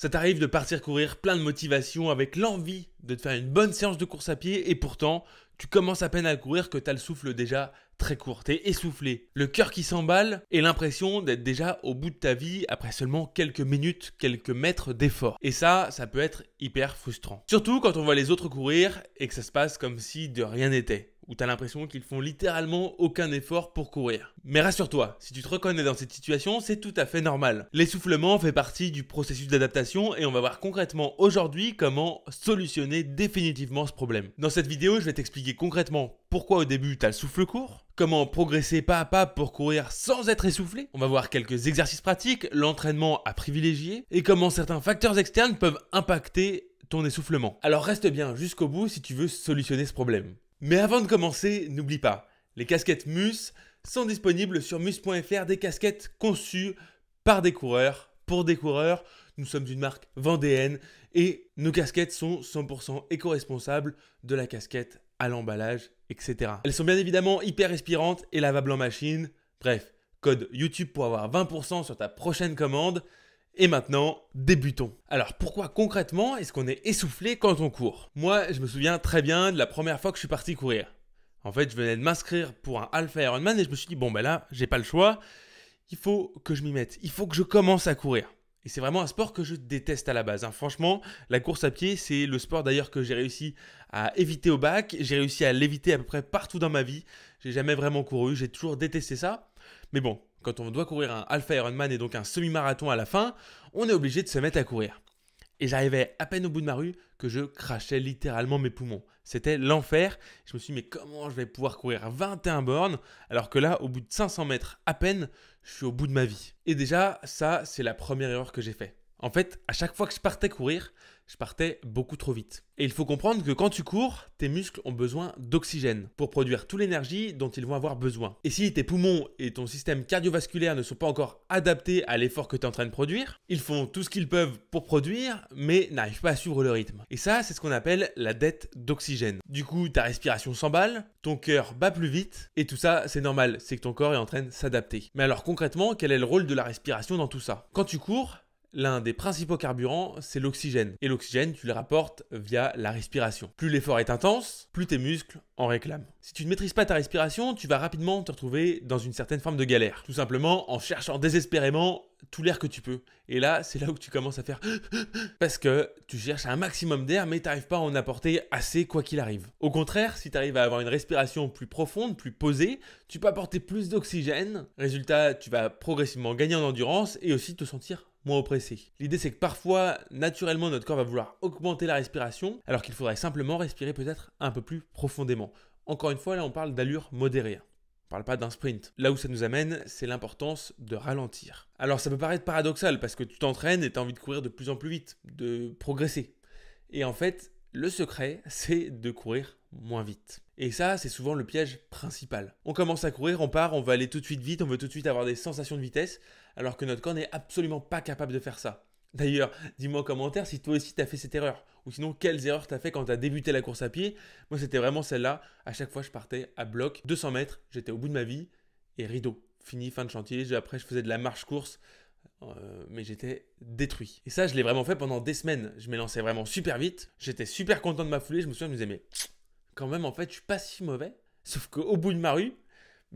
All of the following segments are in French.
Ça t'arrive de partir courir plein de motivation avec l'envie de te faire une bonne séance de course à pied et pourtant, tu commences à peine à courir que tu as le souffle déjà très court, t'es essoufflé, le cœur qui s'emballe et l'impression d'être déjà au bout de ta vie après seulement quelques minutes, quelques mètres d'effort. Et ça peut être hyper frustrant. Surtout quand on voit les autres courir et que ça se passe comme si de rien n'était, où tu as l'impression qu'ils font littéralement aucun effort pour courir. Mais rassure-toi, si tu te reconnais dans cette situation, c'est tout à fait normal. L'essoufflement fait partie du processus d'adaptation et on va voir concrètement aujourd'hui comment solutionner définitivement ce problème. Dans cette vidéo, je vais t'expliquer concrètement pourquoi au début tu as le souffle court, comment progresser pas à pas pour courir sans être essoufflé. On va voir quelques exercices pratiques, l'entraînement à privilégier et comment certains facteurs externes peuvent impacter ton essoufflement. Alors reste bien jusqu'au bout si tu veux solutionner ce problème. Mais avant de commencer, n'oublie pas, les casquettes Mus sont disponibles sur mus.fr, des casquettes conçues par des coureurs, pour des coureurs. Nous sommes une marque vendéenne et nos casquettes sont 100% éco-responsables de la casquette à l'emballage, etc. Elles sont bien évidemment hyper respirantes et lavables en machine. Bref, code YouTube pour avoir 20% sur ta prochaine commande. Et maintenant, débutons. Alors pourquoi concrètement est-ce qu'on est essoufflé quand on court? Moi, je me souviens très bien de la première fois que je suis parti courir. En fait, je venais de m'inscrire pour un Alpha Ironman et je me suis dit, bon ben là, j'ai pas le choix. Il faut que je m'y mette. Il faut que je commence à courir. Et c'est vraiment un sport que je déteste à la base. Franchement, la course à pied, c'est le sport d'ailleurs que j'ai réussi à éviter au bac. J'ai réussi à l'éviter à peu près partout dans ma vie. J'ai jamais vraiment couru, j'ai toujours détesté ça. Mais bon, quand on doit courir un Alpha Ironman et donc un semi-marathon à la fin, on est obligé de se mettre à courir. Et j'arrivais à peine au bout de ma rue que je crachais littéralement mes poumons. C'était l'enfer. Je me suis dit, mais comment je vais pouvoir courir 21 bornes alors que là, au bout de 500 mètres à peine, je suis au bout de ma vie. Et déjà, ça, c'est la première erreur que j'ai faite. En fait, à chaque fois que je partais courir, je partais beaucoup trop vite. Et il faut comprendre que quand tu cours, tes muscles ont besoin d'oxygène pour produire toute l'énergie dont ils vont avoir besoin. Et si tes poumons et ton système cardiovasculaire ne sont pas encore adaptés à l'effort que tu es en train de produire, ils font tout ce qu'ils peuvent pour produire, mais n'arrivent pas à suivre le rythme. Et ça, c'est ce qu'on appelle la dette d'oxygène. Du coup, ta respiration s'emballe, ton cœur bat plus vite, et tout ça, c'est normal, c'est que ton corps est en train de s'adapter. Mais alors concrètement, quel est le rôle de la respiration dans tout ça? Quand tu cours, l'un des principaux carburants, c'est l'oxygène. Et l'oxygène, tu le rapportes via la respiration. Plus l'effort est intense, plus tes muscles en réclament. Si tu ne maîtrises pas ta respiration, tu vas rapidement te retrouver dans une certaine forme de galère. Tout simplement en cherchant désespérément tout l'air que tu peux. Et là, c'est là où tu commences à faire parce que tu cherches un maximum d'air, mais tu n'arrives pas à en apporter assez quoi qu'il arrive. Au contraire, si tu arrives à avoir une respiration plus profonde, plus posée, tu peux apporter plus d'oxygène. Résultat, tu vas progressivement gagner en endurance et aussi te sentir moins oppressé. L'idée, c'est que parfois, naturellement, notre corps va vouloir augmenter la respiration, alors qu'il faudrait simplement respirer peut-être un peu plus profondément. Encore une fois, là, on parle d'allure modérée. On ne parle pas d'un sprint. Là où ça nous amène, c'est l'importance de ralentir. Alors, ça peut paraître paradoxal parce que tu t'entraînes et tu as envie de courir de plus en plus vite, de progresser. Et en fait, le secret, c'est de courir moins vite. Et ça, c'est souvent le piège principal. On commence à courir, on part, on veut aller tout de suite vite, on veut tout de suite avoir des sensations de vitesse, alors que notre corps n'est absolument pas capable de faire ça. D'ailleurs, dis-moi en commentaire si toi aussi tu as fait cette erreur, ou sinon quelles erreurs tu as fait quand tu as débuté la course à pied. Moi, c'était vraiment celle-là. À chaque fois, je partais à bloc, 200 mètres, j'étais au bout de ma vie, et rideau, fini, fin de chantier. Après, je faisais de la marche-course, mais j'étais détruit. Et ça, je l'ai vraiment fait pendant des semaines. Je m'ai lancé vraiment super vite, j'étais super content de ma foulée, je me souviens, je me disais, mais quand même, en fait, je suis pas si mauvais. Sauf qu'au bout de ma rue,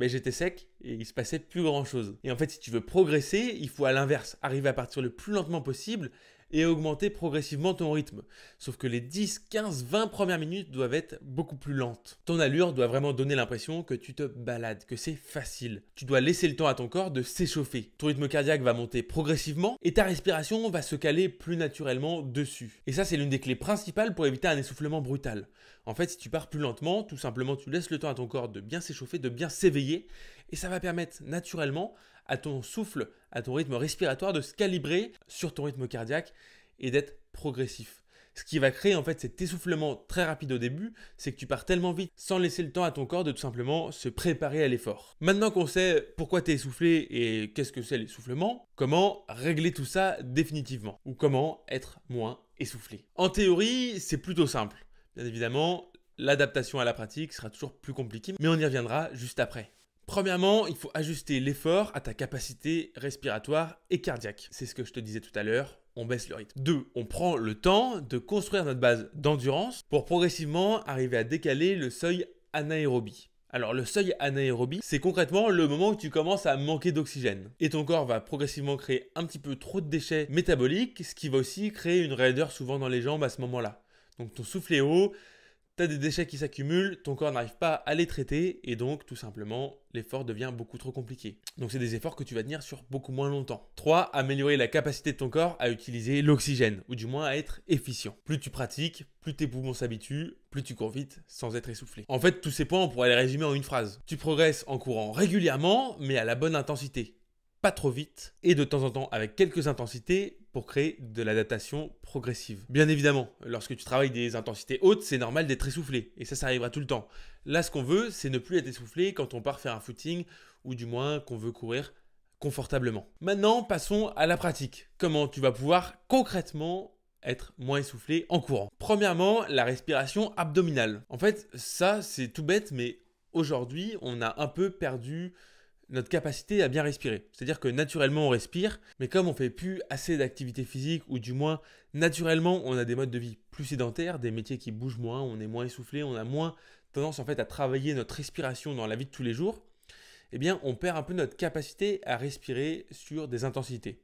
j'étais sec et il se passait plus grand chose. Et en fait, si tu veux progresser, il faut à l'inverse, arriver à partir le plus lentement possible et augmenter progressivement ton rythme. Sauf que les 10, 15, 20 premières minutes doivent être beaucoup plus lentes. Ton allure doit vraiment donner l'impression que tu te balades, que c'est facile. Tu dois laisser le temps à ton corps de s'échauffer. Ton rythme cardiaque va monter progressivement et ta respiration va se caler plus naturellement dessus. Et ça, c'est l'une des clés principales pour éviter un essoufflement brutal. En fait, si tu pars plus lentement, tout simplement, tu laisses le temps à ton corps de bien s'échauffer, de bien s'éveiller et ça va permettre naturellement à ton souffle, à ton rythme respiratoire de se calibrer sur ton rythme cardiaque et d'être progressif. Ce qui va créer en fait cet essoufflement très rapide au début, c'est que tu pars tellement vite sans laisser le temps à ton corps de tout simplement se préparer à l'effort. Maintenant qu'on sait pourquoi tu es essoufflé et qu'est-ce que c'est l'essoufflement, comment régler tout ça définitivement ou comment être moins essoufflé. En théorie, c'est plutôt simple. Bien évidemment, l'adaptation à la pratique sera toujours plus compliquée, mais on y reviendra juste après. Premièrement, il faut ajuster l'effort à ta capacité respiratoire et cardiaque. C'est ce que je te disais tout à l'heure. on baisse le rythme. 2. On prend le temps de construire notre base d'endurance pour progressivement arriver à décaler le seuil anaérobie. Alors le seuil anaérobie, c'est concrètement le moment où tu commences à manquer d'oxygène. Et ton corps va progressivement créer un petit peu trop de déchets métaboliques, ce qui va aussi créer une raideur souvent dans les jambes à ce moment-là. Donc ton souffle est haut, tu as des déchets qui s'accumulent, ton corps n'arrive pas à les traiter et donc tout simplement l'effort devient beaucoup trop compliqué. Donc c'est des efforts que tu vas tenir sur beaucoup moins longtemps. 3. Améliorer la capacité de ton corps à utiliser l'oxygène ou du moins à être efficient. Plus tu pratiques, plus tes poumons s'habituent, plus tu cours vite sans être essoufflé. En fait, tous ces points, on pourrait les résumer en une phrase. Tu progresses en courant régulièrement mais à la bonne intensité. Pas trop vite et de temps en temps avec quelques intensités pour créer de l'adaptation progressive. Bien évidemment, lorsque tu travailles des intensités hautes, c'est normal d'être essoufflé et ça arrivera tout le temps. Là, ce qu'on veut, c'est ne plus être essoufflé quand on part faire un footing ou du moins qu'on veut courir confortablement. Maintenant, passons à la pratique. Comment tu vas pouvoir concrètement être moins essoufflé en courant? Premièrement, la respiration abdominale. En fait, ça, c'est tout bête, mais aujourd'hui, on a un peu perdu notre capacité à bien respirer. C'est-à-dire que naturellement on respire, mais comme on fait plus assez d'activité physique, ou du moins naturellement on a des modes de vie plus sédentaires, des métiers qui bougent moins, on est moins essoufflé, on a moins tendance en fait à travailler notre respiration dans la vie de tous les jours, eh bien on perd un peu notre capacité à respirer sur des intensités.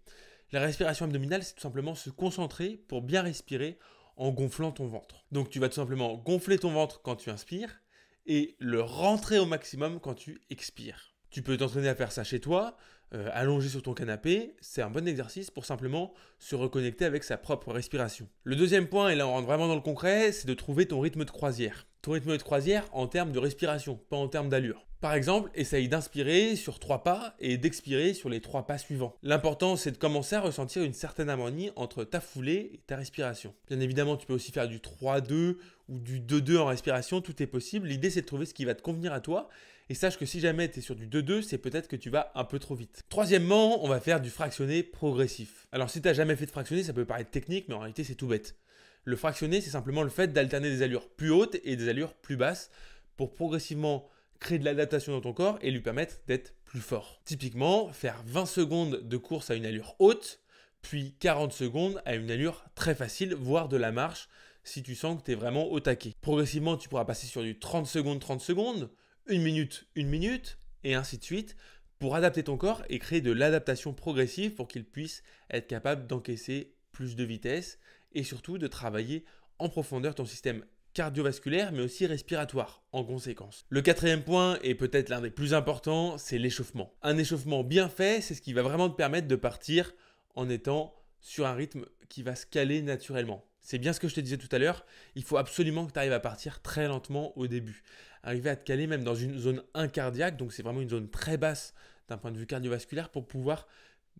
La respiration abdominale, c'est tout simplement se concentrer pour bien respirer en gonflant ton ventre. Donc tu vas tout simplement gonfler ton ventre quand tu inspires et le rentrer au maximum quand tu expires. Tu peux t'entraîner à faire ça chez toi, allongé sur ton canapé. C'est un bon exercice pour simplement se reconnecter avec sa propre respiration. Le deuxième point, et là on rentre vraiment dans le concret, c'est de trouver ton rythme de croisière. Ton rythme de croisière en termes de respiration, pas en termes d'allure. Par exemple, essaye d'inspirer sur 3 pas et d'expirer sur les 3 pas suivants. L'important, c'est de commencer à ressentir une certaine harmonie entre ta foulée et ta respiration. Bien évidemment, tu peux aussi faire du 3-2 ou du 2-2 en respiration, tout est possible. L'idée, c'est de trouver ce qui va te convenir à toi. Et sache que si jamais tu es sur du 2-2, c'est peut-être que tu vas un peu trop vite. Troisièmement, on va faire du fractionné progressif. Alors si tu n'as jamais fait de fractionné, ça peut paraître technique, mais en réalité c'est tout bête. Le fractionné, c'est simplement le fait d'alterner des allures plus hautes et des allures plus basses pour progressivement créer de l'adaptation dans ton corps et lui permettre d'être plus fort. Typiquement, faire 20 secondes de course à une allure haute, puis 40 secondes à une allure très facile, voire de la marche, si tu sens que tu es vraiment au taquet. Progressivement, tu pourras passer sur du 30 secondes, 1 minute, et ainsi de suite, pour adapter ton corps et créer de l'adaptation progressive pour qu'il puisse être capable d'encaisser plus de vitesse et surtout de travailler en profondeur ton système cardiovasculaire mais aussi respiratoire en conséquence. Le quatrième point, et peut-être l'un des plus importants, c'est l'échauffement. Un échauffement bien fait, c'est ce qui va vraiment te permettre de partir en étant sur un rythme qui va se caler naturellement. C'est bien ce que je te disais tout à l'heure, il faut absolument que tu arrives à partir très lentement au début. Arriver à te caler même dans une zone incardiaque, donc c'est vraiment une zone très basse d'un point de vue cardiovasculaire pour pouvoir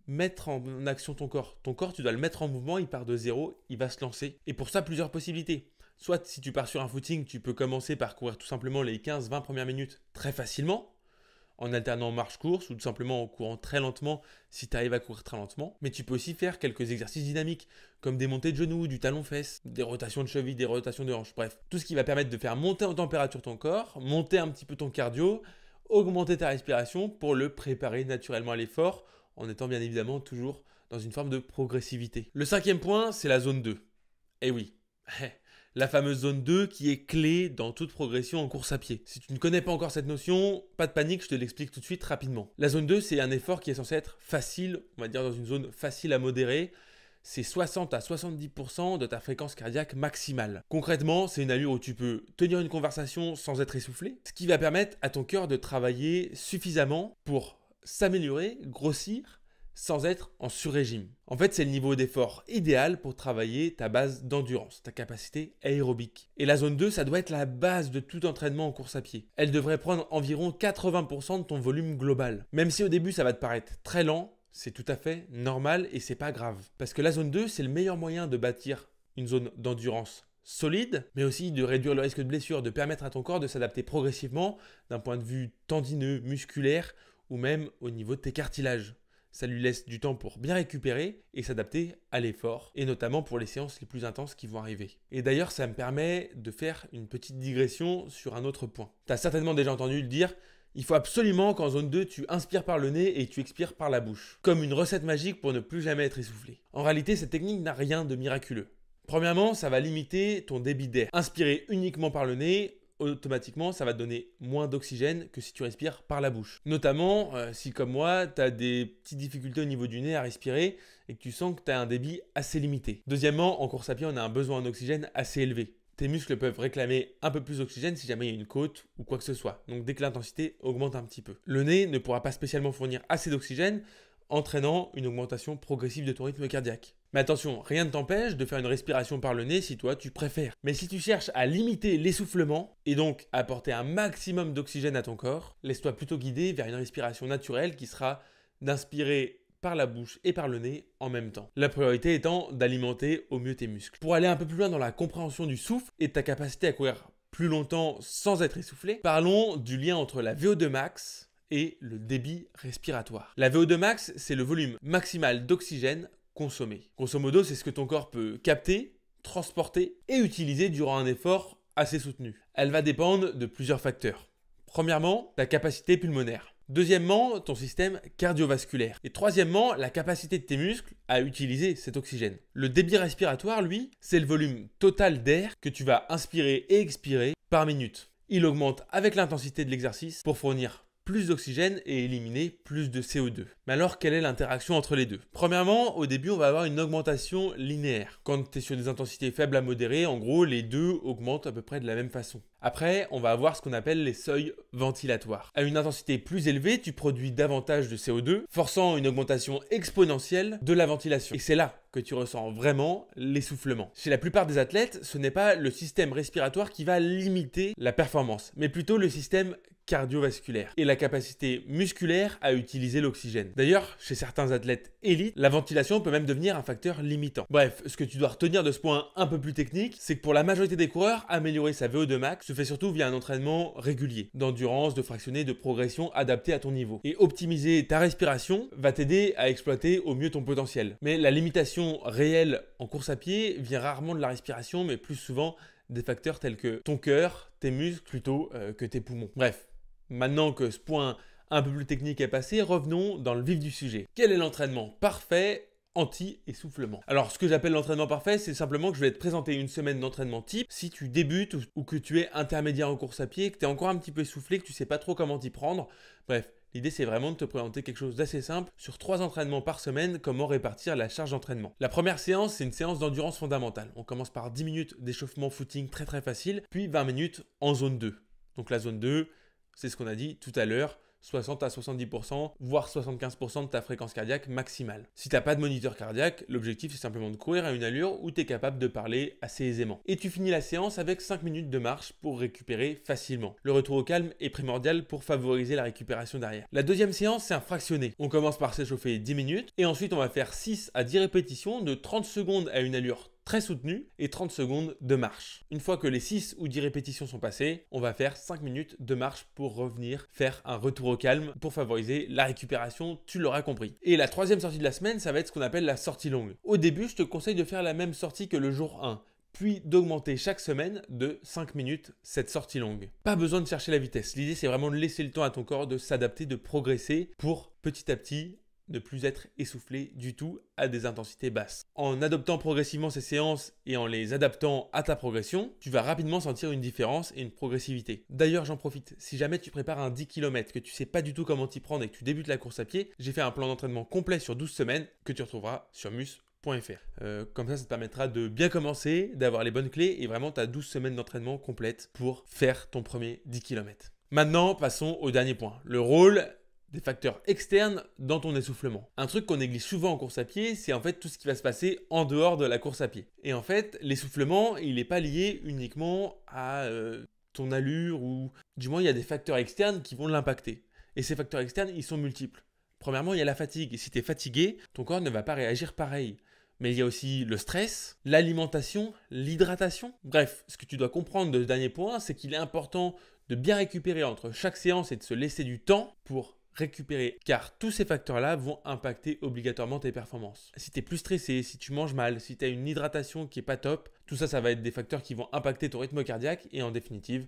mettre en action ton corps. Ton corps, tu dois le mettre en mouvement, il part de zéro, il va se lancer. Et pour ça, plusieurs possibilités. Soit si tu pars sur un footing, tu peux commencer par courir tout simplement les 15-20 premières minutes très facilement, en alternant marche-course ou tout simplement en courant très lentement si tu arrives à courir très lentement. Mais tu peux aussi faire quelques exercices dynamiques comme des montées de genoux, du talon-fesse, des rotations de cheville, des rotations de hanches, bref. Tout ce qui va permettre de faire monter en température ton corps, monter un petit peu ton cardio, augmenter ta respiration pour le préparer naturellement à l'effort en étant bien évidemment toujours dans une forme de progressivité. Le cinquième point, c'est la zone 2. Eh oui, la fameuse zone 2 qui est clé dans toute progression en course à pied. Si tu ne connais pas encore cette notion, pas de panique, je te l'explique tout de suite rapidement. La zone 2, c'est un effort qui est censé être facile, on va dire dans une zone facile à modérer. C'est 60 à 70% de ta fréquence cardiaque maximale. Concrètement, c'est une allure où tu peux tenir une conversation sans être essoufflé, ce qui va permettre à ton cœur de travailler suffisamment pour s'améliorer, grossir, sans être en sur-régime. En fait, c'est le niveau d'effort idéal pour travailler ta base d'endurance, ta capacité aérobique. Et la zone 2, ça doit être la base de tout entraînement en course à pied. Elle devrait prendre environ 80% de ton volume global. Même si au début, ça va te paraître très lent, c'est tout à fait normal et c'est pas grave. Parce que la zone 2, c'est le meilleur moyen de bâtir une zone d'endurance solide, mais aussi de réduire le risque de blessure, de permettre à ton corps de s'adapter progressivement d'un point de vue tendineux, musculaire ou même au niveau de tes cartilages. Ça lui laisse du temps pour bien récupérer et s'adapter à l'effort, et notamment pour les séances les plus intenses qui vont arriver. Et d'ailleurs, ça me permet de faire une petite digression sur un autre point. Tu as certainement déjà entendu le dire, Il faut absolument qu'en zone 2, tu inspires par le nez et tu expires par la bouche. Comme une recette magique pour ne plus jamais être essoufflé. En réalité, cette technique n'a rien de miraculeux. Premièrement, ça va limiter ton débit d'air. Inspirer uniquement par le nez, automatiquement, ça va te donner moins d'oxygène que si tu respires par la bouche. Notamment, si comme moi, tu as des petites difficultés au niveau du nez à respirer et que tu sens que tu as un débit assez limité. Deuxièmement, en course à pied, on a un besoin en oxygène assez élevé. Tes muscles peuvent réclamer un peu plus d'oxygène si jamais il y a une côte ou quoi que ce soit. Donc dès que l'intensité augmente un petit peu. Le nez ne pourra pas spécialement fournir assez d'oxygène, entraînant une augmentation progressive de ton rythme cardiaque. Mais attention, rien ne t'empêche de faire une respiration par le nez si toi tu préfères. Mais si tu cherches à limiter l'essoufflement et donc à apporter un maximum d'oxygène à ton corps, laisse-toi plutôt guider vers une respiration naturelle qui sera d'inspirer par la bouche et par le nez en même temps. La priorité étant d'alimenter au mieux tes muscles. Pour aller un peu plus loin dans la compréhension du souffle et de ta capacité à courir plus longtemps sans être essoufflé, parlons du lien entre la VO2 max et le débit respiratoire. La VO2 max, c'est le volume maximal d'oxygène consommé. Grosso modo, c'est ce que ton corps peut capter, transporter et utiliser durant un effort assez soutenu. Elle va dépendre de plusieurs facteurs. Premièrement, ta capacité pulmonaire. Deuxièmement, ton système cardiovasculaire. Et troisièmement, la capacité de tes muscles à utiliser cet oxygène. Le débit respiratoire, lui, c'est le volume total d'air que tu vas inspirer et expirer par minute. Il augmente avec l'intensité de l'exercice pour fournir plus d'oxygène et éliminer plus de CO2. Mais alors, quelle est l'interaction entre les deux? Premièrement, au début, on va avoir une augmentation linéaire. Quand tu es sur des intensités faibles à modérées, en gros, les deux augmentent à peu près de la même façon. Après, on va avoir ce qu'on appelle les seuils ventilatoires. À une intensité plus élevée, tu produis davantage de CO2, forçant une augmentation exponentielle de la ventilation. Et c'est là que tu ressens vraiment l'essoufflement. Chez la plupart des athlètes, ce n'est pas le système respiratoire qui va limiter la performance, mais plutôt le système cardiovasculaire et la capacité musculaire à utiliser l'oxygène. D'ailleurs, chez certains athlètes élites, la ventilation peut même devenir un facteur limitant. Bref, ce que tu dois retenir de ce point un peu plus technique, c'est que pour la majorité des coureurs, améliorer sa VO2 max se fait surtout via un entraînement régulier, d'endurance, de fractionné, de progression adapté à ton niveau. Et optimiser ta respiration va t'aider à exploiter au mieux ton potentiel. Mais la limitation réelle en course à pied vient rarement de la respiration, mais plus souvent des facteurs tels que ton cœur, tes muscles plutôt que tes poumons. Bref. Maintenant que ce point un peu plus technique est passé, revenons dans le vif du sujet. Quel est l'entraînement parfait anti-essoufflement? Alors, ce que j'appelle l'entraînement parfait, c'est simplement que je vais te présenter une semaine d'entraînement type. Si tu débutes ou que tu es intermédiaire en course à pied, que tu es encore un petit peu essoufflé, que tu ne sais pas trop comment t'y prendre, bref. L'idée, c'est vraiment de te présenter quelque chose d'assez simple sur 3 entraînements par semaine, comment répartir la charge d'entraînement. La première séance, c'est une séance d'endurance fondamentale. On commence par 10 minutes d'échauffement footing très très facile, puis 20 minutes en zone 2. Donc la zone 2, c'est ce qu'on a dit tout à l'heure, 60 à 70%, voire 75% de ta fréquence cardiaque maximale. Si tu n'as pas de moniteur cardiaque, l'objectif c'est simplement de courir à une allure où tu es capable de parler assez aisément. Et tu finis la séance avec 5 minutes de marche pour récupérer facilement. Le retour au calme est primordial pour favoriser la récupération derrière. La deuxième séance, c'est un fractionné. On commence par s'échauffer 10 minutes et ensuite on va faire 6 à 10 répétitions de 30 secondes à une allure très soutenu et 30 secondes de marche. Une fois que les 6 ou 10 répétitions sont passées, on va faire 5 minutes de marche pour revenir faire un retour au calme pour favoriser la récupération, tu l'auras compris. Et la troisième sortie de la semaine, ça va être ce qu'on appelle la sortie longue. Au début, je te conseille de faire la même sortie que le jour 1, puis d'augmenter chaque semaine de 5 minutes cette sortie longue. Pas besoin de chercher la vitesse. L'idée, c'est vraiment de laisser le temps à ton corps de s'adapter, de progresser pour petit à petit ne plus être essoufflé du tout à des intensités basses. En adoptant progressivement ces séances et en les adaptant à ta progression, tu vas rapidement sentir une différence et une progressivité. D'ailleurs, j'en profite, si jamais tu prépares un 10 km, que tu sais pas du tout comment t'y prendre et que tu débutes la course à pied, j'ai fait un plan d'entraînement complet sur 12 semaines que tu retrouveras sur mus.fr. Comme ça te permettra de bien commencer, d'avoir les bonnes clés et vraiment tu as 12 semaines d'entraînement complètes pour faire ton premier 10 km. Maintenant, passons au dernier point, le rôle des facteurs externes dans ton essoufflement. Un truc qu'on néglige souvent en course à pied, c'est en fait tout ce qui va se passer en dehors de la course à pied. Et en fait, l'essoufflement, il n'est pas lié uniquement à ton allure ou du moins il y a des facteurs externes qui vont l'impacter. Et ces facteurs externes, ils sont multiples. Premièrement, il y a la fatigue. Et si tu es fatigué, ton corps ne va pas réagir pareil. Mais il y a aussi le stress, l'alimentation, l'hydratation. Bref, ce que tu dois comprendre de ce dernier point, c'est qu'il est important de bien récupérer entre chaque séance et de se laisser du temps pour récupérer, car tous ces facteurs-là vont impacter obligatoirement tes performances. Si tu es plus stressé, si tu manges mal, si tu as une hydratation qui n'est pas top, tout ça, ça va être des facteurs qui vont impacter ton rythme cardiaque et en définitive,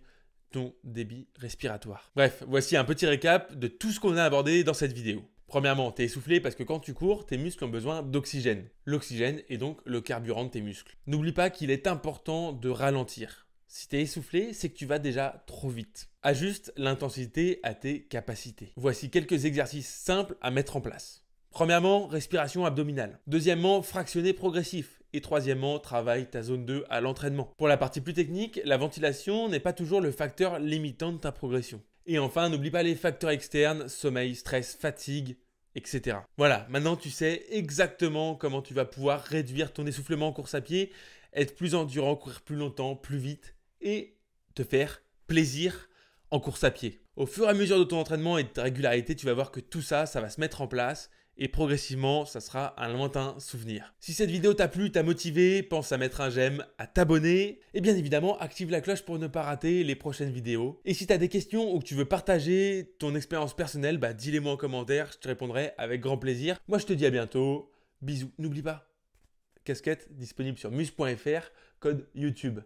ton débit respiratoire. Bref, voici un petit récap de tout ce qu'on a abordé dans cette vidéo. Premièrement, tu es essoufflé parce que quand tu cours, tes muscles ont besoin d'oxygène. L'oxygène est donc le carburant de tes muscles. N'oublie pas qu'il est important de ralentir. Si tu es essoufflé, c'est que tu vas déjà trop vite. Ajuste l'intensité à tes capacités. Voici quelques exercices simples à mettre en place. Premièrement, respiration abdominale. Deuxièmement, fractionné progressif. Et troisièmement, travaille ta zone 2 à l'entraînement. Pour la partie plus technique, la ventilation n'est pas toujours le facteur limitant de ta progression. Et enfin, n'oublie pas les facteurs externes, sommeil, stress, fatigue, etc. Voilà, maintenant tu sais exactement comment tu vas pouvoir réduire ton essoufflement en course à pied, être plus endurant, courir plus longtemps, plus vite et te faire plaisir en course à pied. Au fur et à mesure de ton entraînement et de ta régularité, tu vas voir que tout ça, ça va se mettre en place et progressivement, ça sera un lointain souvenir. Si cette vidéo t'a plu, t'a motivé, pense à mettre un j'aime, à t'abonner et bien évidemment, active la cloche pour ne pas rater les prochaines vidéos. Et si tu as des questions ou que tu veux partager ton expérience personnelle, dis-les moi en commentaire, je te répondrai avec grand plaisir. Moi, je te dis à bientôt. Bisous. N'oublie pas, casquette disponible sur mus.fr, code YouTube.